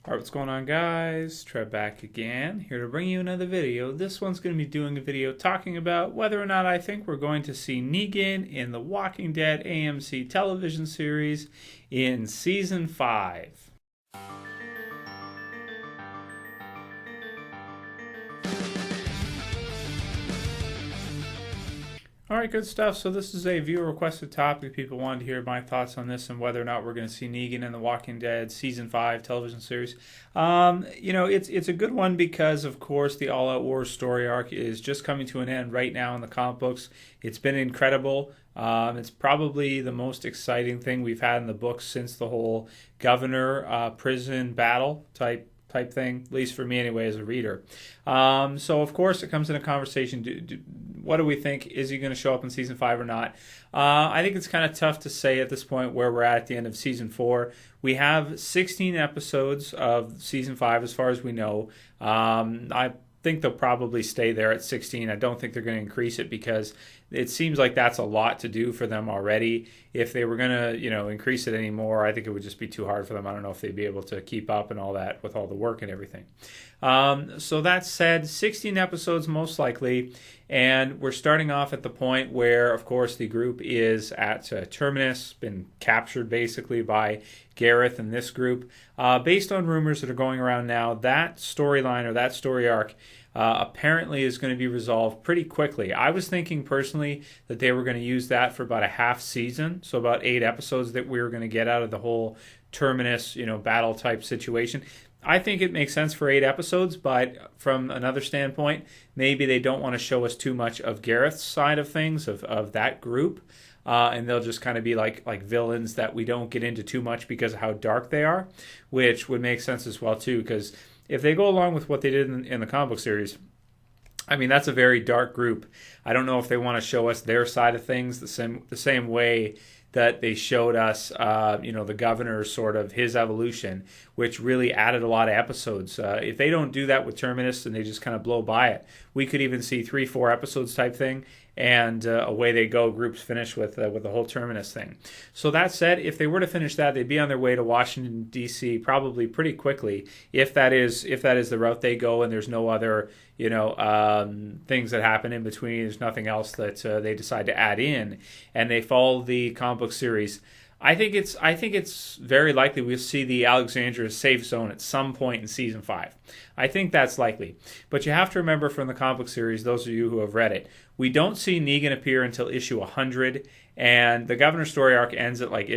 Alright, what's going on, guys? Trev back again, here to bring you another video. This one's going to be doing a video talking about whether or not I think we're going to see Negan in the Walking Dead AMC television series in Season 5. Alright, good stuff. So this is a viewer-requested topic. People wanted to hear my thoughts on this and whether or not we're going to see Negan in the Walking Dead Season 5 television series. It's a good one because, of course, the All Out War story arc is just coming to an end right now in the comic books. It's been incredible. It's probably the most exciting thing we've had in the books since the whole governor prison battle type thing, at least for me anyway as a reader. So of course it comes in a conversation, what do we think? Is he going to show up in Season 5 or not? I think it's kind of tough to say at this point where we're at the end of Season 4. We have 16 episodes of Season 5 as far as we know. I think they'll probably stay there at 16. I don't think they're going to increase it because it seems like that's a lot to do for them already. If they were going to, increase it anymore, I think it would just be too hard for them. I don't know if they'd be able to keep up and all that with all the work and everything. So that said, 16 episodes most likely, and we're starting off at the point where, of course, the group is at Terminus, been captured basically by Gareth and this group. Based on rumors that are going around now, that storyline or that story arc apparently is going to be resolved pretty quickly. I was thinking personally that they were going to use that for about a half season, so about 8 episodes that we were going to get out of the whole Terminus, battle type situation. I think it makes sense for 8 episodes, but from another standpoint, maybe they don't want to show us too much of Gareth's side of things, of that group. And they'll just kind of be like villains that we don't get into too much because of how dark they are, which would make sense as well too, because if they go along with what they did in the comic book series, I mean, that's a very dark group. I don't know if they want to show us their side of things the same way that they showed us, the governor's sort of his evolution, which really added a lot of episodes. If they don't do that with Terminus and they just kind of blow by it, we could even see 3-4 episodes type thing, and away they go. Groups finish with the whole Terminus thing. So that said, if they were to finish that, they'd be on their way to Washington D.C. probably pretty quickly. If that is the route they go, and there's no other things that happen in between, there's nothing else that they decide to add in, and they follow the comic book series. I think it's very likely we'll see the Alexandria safe zone at some point in Season 5. I think that's likely. But you have to remember from the comic book series, those of you who have read it, we don't see Negan appear until issue 100, and the Governor story arc ends at I think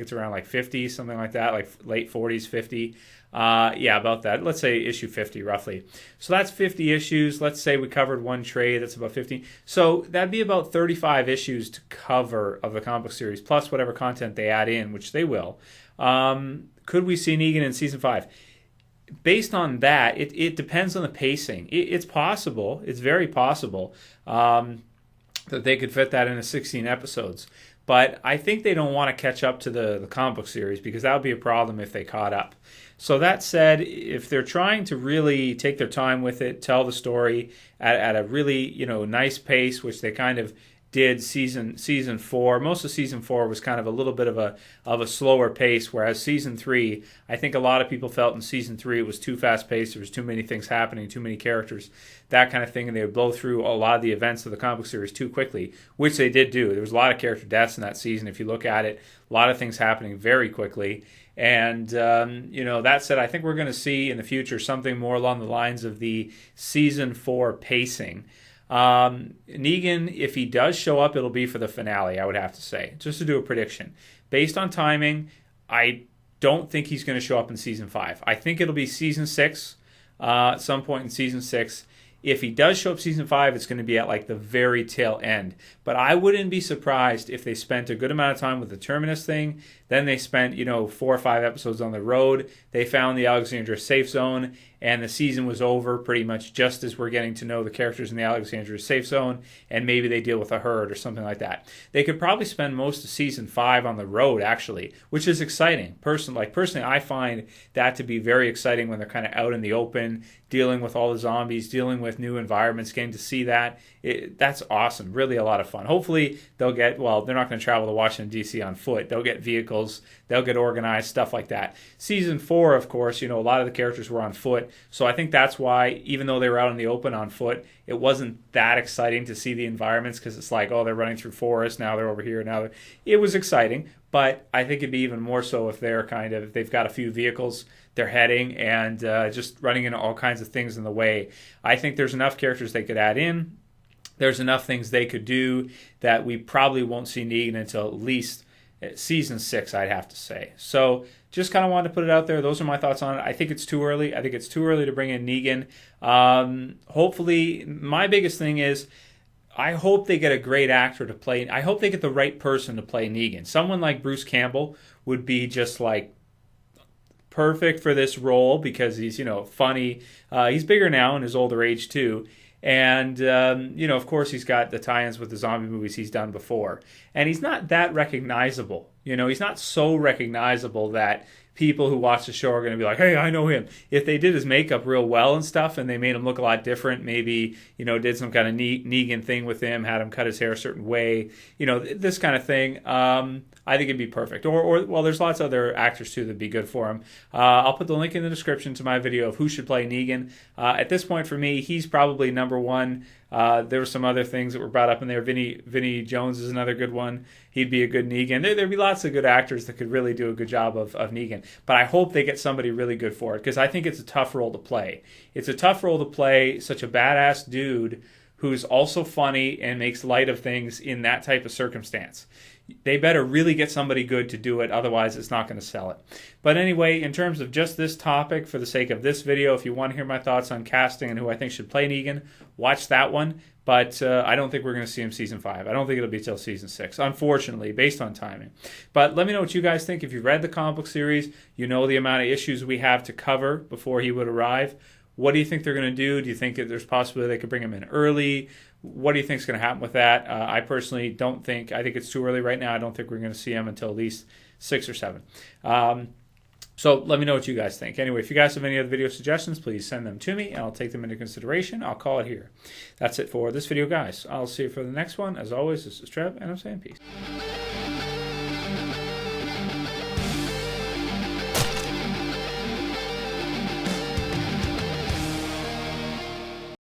it's around 50, something like that, like late 40s, 50. About that. Let's say issue 50 roughly. So that's 50 issues. Let's say we covered one trade. That's about 50. So that'd be about 35 issues to cover of the comic book series, plus whatever content they add in, which they will. Could we see Negan in Season 5? Based on that, it depends on the pacing. It's possible. It's very possible that they could fit that into 16 episodes. But I think they don't want to catch up to the comic book series because that would be a problem if they caught up. So that said, if they're trying to really take their time with it, tell the story at a really nice pace, which they kind of did season 4. Most of Season 4 was kind of a little bit of a slower pace, whereas Season 3, I think a lot of people felt in Season 3 it was too fast paced. There was too many things happening, too many characters, that kind of thing, and they would blow through a lot of the events of the comic book series too quickly, which they did do. There was a lot of character deaths in that season. If you look at it, a lot of things happening very quickly. And, that said, I think we're going to see in the future something more along the lines of the Season 4 pacing. Negan, if he does show up, it'll be for the finale, I would have to say, just to do a prediction. Based on timing, I don't think he's going to show up in Season 5. I think it'll be Season 6, at some point in Season 6. If he does show up Season 5, it's going to be at the very tail end. But I wouldn't be surprised if they spent a good amount of time with the Terminus thing. Then they spent, 4 or 5 episodes on the road. They found the Alexandria safe zone, and the season was over pretty much just as we're getting to know the characters in the Alexandria safe zone, and maybe they deal with a herd or something like that. They could probably spend most of Season 5 on the road, actually, which is exciting. Personally, I find that to be very exciting when they're kind of out in the open, dealing with all the zombies, dealing with with new environments, getting to see that, that's awesome. Really a lot of fun. Hopefully they'll get, well, they're not going to travel to Washington, D.C. on foot. They'll get vehicles. They'll get organized, stuff like that. Season 4, of course, a lot of the characters were on foot. So I think that's why, even though they were out in the open on foot, it wasn't that exciting to see the environments, because it's like, oh, they're running through forest, now they're over here, it was exciting. But I think it'd be even more so if they've got a few vehicles they're heading and just running into all kinds of things in the way. I think there's enough characters they could add in. There's enough things they could do that we probably won't see Negan until at least season 6, I'd have to say. So just kind of wanted to put it out there. Those are my thoughts on it. I think it's too early. I think it's too early to bring in Negan. Hopefully, my biggest thing is, I hope they get a great actor to play. I hope they get the right person to play Negan. Someone like Bruce Campbell would be just like perfect for this role, because he's, funny. He's bigger now in his older age too. And, of course, he's got the tie-ins with the zombie movies he's done before. And he's not that recognizable. He's not so recognizable that people who watch the show are going to be like, hey, I know him. If they did his makeup real well and stuff, and they made him look a lot different, maybe, did some kind of Negan thing with him, had him cut his hair a certain way, this kind of thing, I think it'd be perfect. Well, there's lots of other actors, too, that'd be good for him. I'll put the link in the description to my video of who should play Negan. At this point, for me, he's probably number one. There were some other things that were brought up in there. Vinnie Jones is another good one. He'd be a good Negan. There'd be lots of good actors that could really do a good job of Negan. But I hope they get somebody really good for it, because I think it's a tough role to play. It's a tough role to play such a badass dude who's also funny and makes light of things in that type of circumstance. They better really get somebody good to do it, otherwise it's not going to sell it. But anyway, in terms of just this topic, for the sake of this video, if you want to hear my thoughts on casting and who I think should play Negan, watch that one. But I don't think we're going to see him season 5. I don't think it'll be till season 6, unfortunately, based on timing. But let me know what you guys think. If you've read the comic book series, you know the amount of issues we have to cover before he would arrive. What do you think they're going to do? Do you think that there's possibility they could bring him in early? What do you think is going to happen with that? I personally don't think. I think it's too early right now. I don't think we're going to see him until at least 6 or 7. So let me know what you guys think. Anyway, if you guys have any other video suggestions, please send them to me, and I'll take them into consideration. I'll call it here. That's it for this video, guys. I'll see you for the next one. As always, this is Trev, and I'm saying peace.